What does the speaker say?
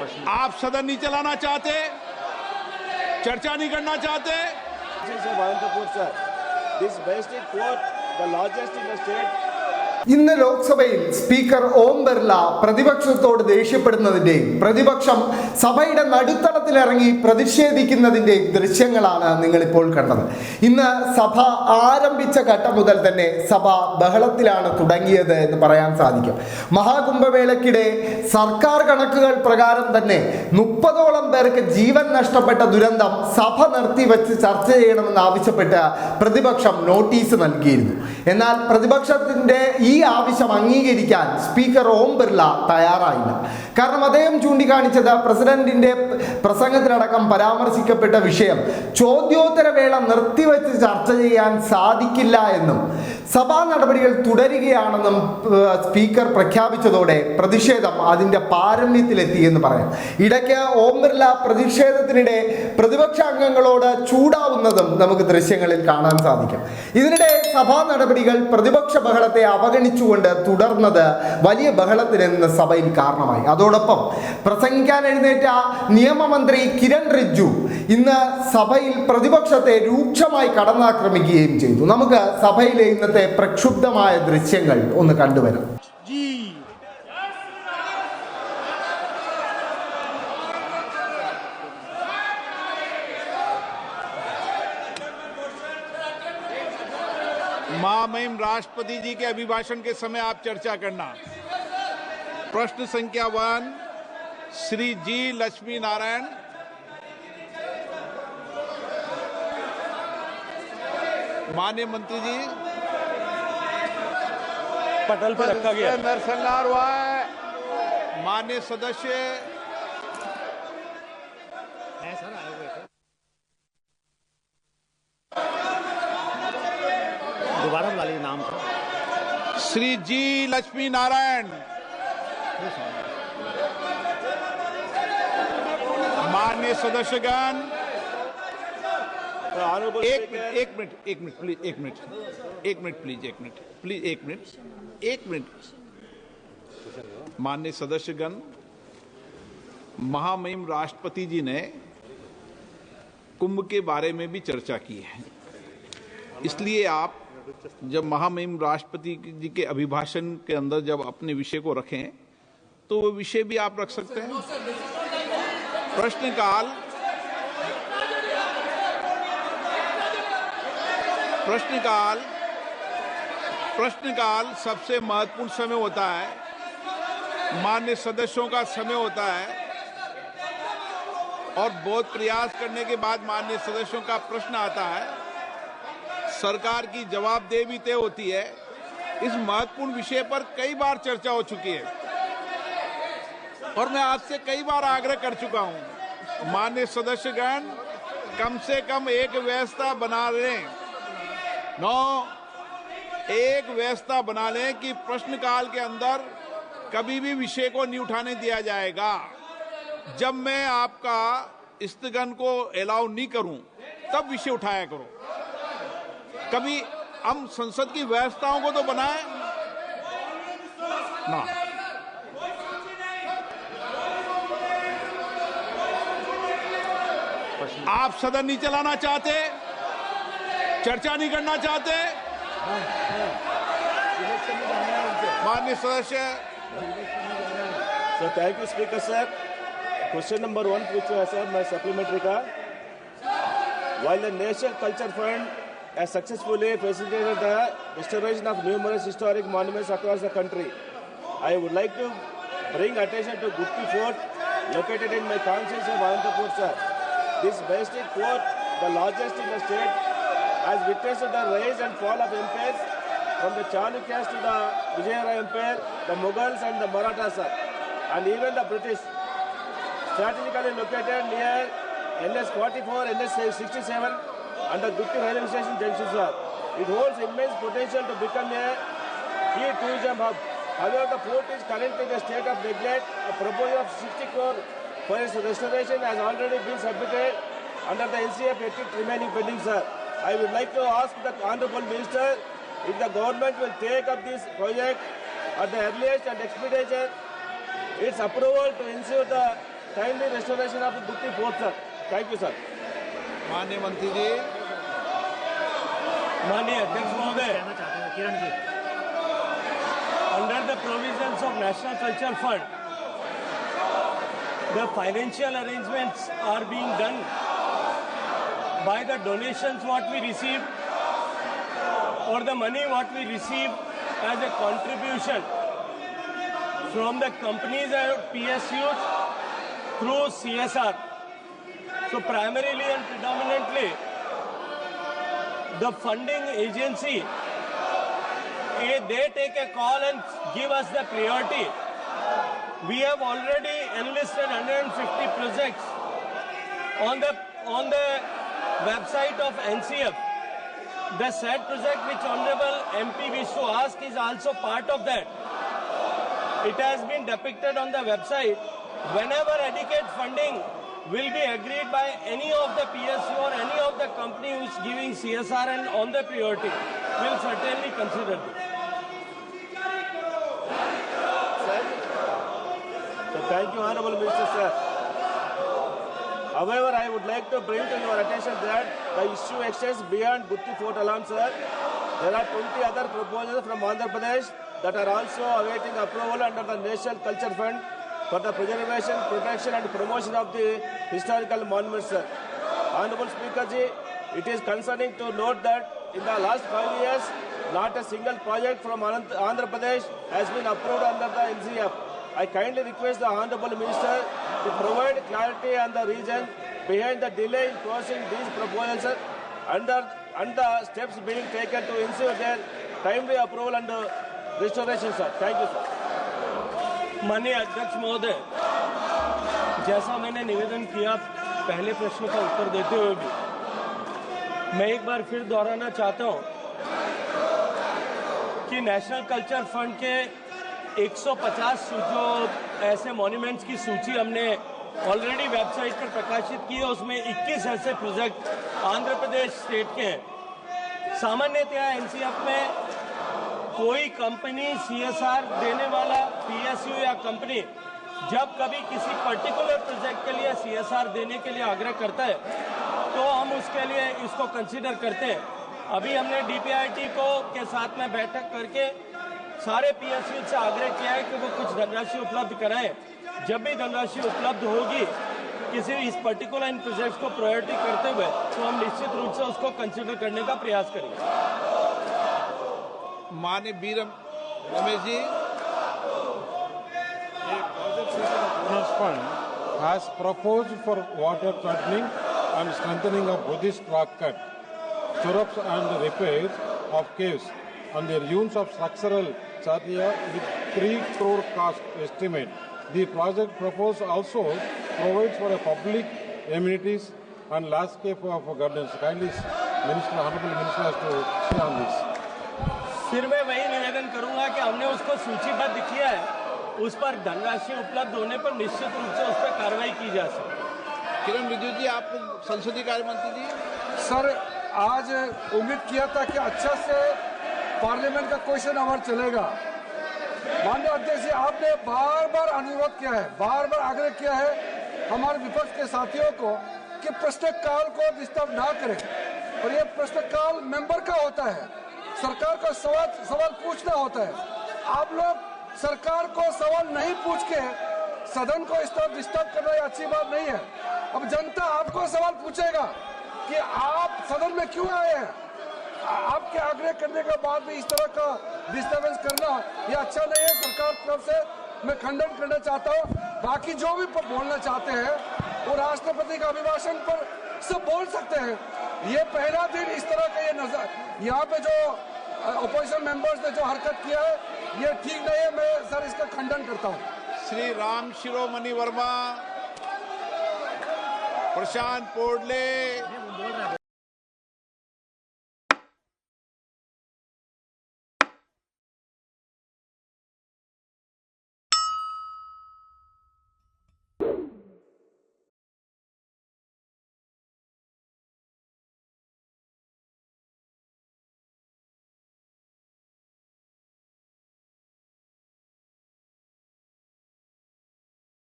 आप सदन नहीं चलाना चाहते, चर्चा नहीं करना चाहते। ഇന്ന് ലോക്സഭയിൽ സ്പീക്കർ ഓം ബിർള പ്രതിപക്ഷത്തോട് ദേഷ്യപ്പെടുന്നതിന്റെയും പ്രതിപക്ഷം സഭയുടെ നടുത്തളത്തിലിറങ്ങി പ്രതിഷേധിക്കുന്നതിന്റെയും ദൃശ്യങ്ങളാണ് നിങ്ങളിപ്പോൾ കണ്ടത്. ഇന്ന് സഭ ആരംഭിച്ച ഘട്ടം മുതൽ തന്നെ സഭ ബഹളത്തിലാണ് തുടങ്ങിയത് എന്ന് പറയാൻ സാധിക്കും. മഹാകുംഭമേളയ്ക്കിടെ സർക്കാർ കണക്കുകൾ പ്രകാരം തന്നെ 30ഓളം പേർക്ക് ജീവൻ നഷ്ടപ്പെട്ട ദുരന്തം സഭ നിർത്തിവെച്ച് ചർച്ച ചെയ്യണമെന്ന് ആവശ്യപ്പെട്ട് പ്രതിപക്ഷം നോട്ടീസ് നൽകിയിരുന്നു. എന്നാൽ പ്രതിപക്ഷത്തിന്റെ ഈ ആവശ്യം അംഗീകരിക്കാൻ സ്പീക്കർ ഓം ബിർള തയ്യാറായില്ല. കാരണം അദ്ദേഹം ചൂണ്ടിക്കാണിച്ചത് പ്രസിഡന്റിന്റെ പ്രസംഗത്തിലടക്കം പരാമർശിക്കപ്പെട്ട വിഷയം ചോദ്യോത്തര വേള നിർത്തിവെച്ച് ചർച്ച ചെയ്യാൻ സാധിക്കില്ല എന്നും സഭാ നടപടികൾ തുടരുകയാണെന്നും സ്പീക്കർ പ്രഖ്യാപിച്ചതോടെ പ്രതിഷേധം അതിന്റെ പാരമ്യത്തിലെത്തി എന്ന് പറയാം. ഇടയ്ക്ക് ഓം ബിർള പ്രതിഷേധത്തിനിടെ പ്രതിപക്ഷ അംഗങ്ങളോട് ചൂടാവുന്നതും നമുക്ക് ദൃശ്യങ്ങളിൽ കാണാൻ സാധിക്കും. ഇതിനിടെ സഭാ നടപടികൾ പ്രതിപക്ഷ ബഹളത്തെ അവഗണിച്ചുകൊണ്ട് തുടർന്നത് വലിയ ബഹളത്തിന് ഇന്ന് സഭയിൽ കാരണമായി. അതോടൊപ്പം പ്രസംഗിക്കാൻ എഴുന്നേറ്റ നിയമമന്ത്രി കിരൺ റിജ്ജു ഇന്ന് സഭയിൽ പ്രതിപക്ഷത്തെ രൂക്ഷമായി കടന്നാക്രമിക്കുകയും ചെയ്തു. നമുക്ക് സഭയിലെ ഇന്നത്തെ പ്രക്ഷുബ്ധമായ ദൃശ്യങ്ങൾ ഒന്ന് കണ്ടുവരാം. महामहिम राष्ट्रपति जी के अभिभाषण के समय आप चर्चा करना। प्रश्न संख्या 1 श्री जी लक्ष्मी नारायण। माननीय मंत्री जी, पटल पर रखा गया नरसंहार हुआ है। माननीय सदस्य दोबारा बुला लीजिए नाम का। श्री जी लक्ष्मी नारायण। माननीय सदस्यगण, एक मिनट। माननीय सदस्यगण, महामहिम राष्ट्रपति जी ने कुंभ के बारे में भी चर्चा की है, इसलिए आप जब महामहिम राष्ट्रपति जी के अभिभाषण के अंदर जब अपने विषय को रखें तो वो विषय भी आप रख सकते हैं। प्रश्नकाल सबसे महत्वपूर्ण समय होता है, माननीय सदस्यों का समय होता है और बहुत प्रयास करने के बाद माननीय सदस्यों का प्रश्न आता है। सरकार की जवाबदेही भी तय होती है। इस महत्वपूर्ण विषय पर कई बार चर्चा हो चुकी है और मैं आपसे कई बार आग्रह कर चुका हूं, माननीय सदस्यगण कम से कम एक व्यवस्था बना लें, एक व्यवस्था बना लें कि प्रश्नकाल के अंदर कभी भी विषय को नहीं उठाने दिया जाएगा। जब मैं आपका स्थगन को अलाउ नहीं करूं तब विषय उठाया करो। कभी हम संसद की व्यवस्थाओं को तो बनाएं ना। आप सदन नहीं चलाना चाहते, चर्चा नहीं करना चाहते। माननीय सदस्य। So thank you, Speaker sir. Question number 1 which you have said, my supplementary का. While the National Culture Fund has successfully facilitated the restoration of numerous historic monuments across the country, I would like to bring attention to Gutti Fort, located in my constituency of Anantapur, sir. This majestic fort, the largest in the state, has witnessed the rise and fall of empires from the Chalukyas to the Vijayanagar Empire, the Mughals and the Marathas, sir, and even the British. Strategically located near NS 44, NS 67 and the Gutti railway station junction, sir. It holds immense potential to become a key tourism hub. However, the fort is currently in a state of neglect. A proposal of 60 crore for its restoration has already been submitted under the NCA petition remaining pending, sir. I would like to ask the Honorable Minister if the government will take up this project at the earliest and expeditious its approval to ensure the kindly restoration of the Bukti Fort, sir. Thank you, sir. माननीय मंत्री जी। माननीय अध्यक्ष महोदय, under the provisions of National Culture Fund, the financial arrangements are being done by the donations what we receive or the money what we receive as a contribution from the companies and PSUs through CSR. So primarily and predominantly, the funding agency, they take a call and give us the priority. We have already enlisted 150 projects on the website of NCF. The said project which Honorable MP wished to ask is also part of that. It has been depicted on the website. Whenever adequate funding will be agreed by any of the PSU or any of the company who is giving CSR and on the priority, will certainly consider this. So thank you, Honorable Minister, sir. However, I would like to bring to your attention that the issue extends beyond Bukti Fort alone, sir. There are 20 other proposals from Andhra Pradesh that are also awaiting approval under the National Culture Fund for the preservation, protection and promotion of the historical monuments, sir. Honorable Speaker ji, it is concerning to note that in the last 5 years, not a single project from Andhra Pradesh has been approved under the NCF. I kindly request the Honorable Minister to provide clarity on the reason behind the delay in closing these proposals and the steps being taken to ensure their timely approval and restoration, sir. Thank you, sir. माननीय अध्यक्ष महोदय, जैसा मैंने निवेदन किया पहले प्रश्न का उत्तर देते हुए भी, मैं एक बार फिर दोहराना चाहता हूं कि नेशनल कल्चर फंड के 150 जो ऐसे मॉन्यूमेंट्स की सूची हमने ऑलरेडी वेबसाइट पर प्रकाशित की है, उसमें 21 ऐसे प्रोजेक्ट आंध्र प्रदेश स्टेट के हैं। सामान्यतया एनसीएफ में कोई कंपनी सीएसआर देने वाला पीएसयू या कंपनी जब कभी किसी पर्टिकुलर प्रोजेक्ट के लिए सीएसआर देने के लिए आग्रह करता है तो हम उसके लिए इसको कंसीडर करते हैं। अभी हमने डीपीआईटी के साथ में बैठक करके सारे पीएसयू से आग्रह किया है कि वो कुछ धनराशि उपलब्ध कराएं। जब भी धनराशि उपलब्ध होगी किसी इस पर्टिकुलर इन प्रोजेक्ट्स को प्रायोरिटी करते हुए तो हम निश्चित रूप से उसको कंसीडर करने का प्रयास करेंगे। माननीय B Ramesh ji. Finance Fund has proposed for water threatening and strengthening of Buddhist rock cut, stirrups and repairs of caves and their use of structural charya with 3 crore cost estimate. The project proposed also provides for a public amenities and landscape of gardens. Kindly, Minister, Honorable Minister has to say on this. फिर मैं वही निवेदन करूंगा कि हमने उसको सूचीबद्ध किया है, उस पर धनराशि उपलब्ध होने पर निश्चित रूप से उस पर कार्रवाई की जा सकती। किरण रिजिजू जी, आप संसदीय कार्य मंत्री जी। सर, आज उम्मीद किया था कि अच्छा से पार्लियामेंट का क्वेश्चन आवर चलेगा। माननीय अध्यक्ष जी, आपने बार बार अनुरोध किया है, बार बार आग्रह किया है हमारे विपक्ष के साथियों को कि प्रश्नकाल को डिस्टर्ब ना करें, और ये प्रश्नकाल मेंबर का होता है, सरकार को सवाल पूछना होता है। आप लोग सरकार को सवाल नहीं पूछ के सदन को इस तरह डिस्टर्ब करना अच्छी बात नहीं है। अब जनता आपको सवाल पूछेगा कि आप सदन में क्यों आए हैं। आपके आग्रह करने के बाद भी इस तरह का डिस्टर्बेंस करना ये अच्छा नहीं है। सरकार की तरफ से मैं खंडन करना चाहता हूँ। बाकी जो भी बोलना चाहते हैं वो राष्ट्रपति का अभिभाषण पर सब बोल सकते हैं। ये पहला दिन इस तरह का ये नजर यहाँ पे जो अपोजिशन मेंबर्स ने जो हरकत किया है ये ठीक नहीं है। मैं सर इसका खंडन करता हूँ। श्री राम शिरोमणि वर्मा, प्रशांत पोडले।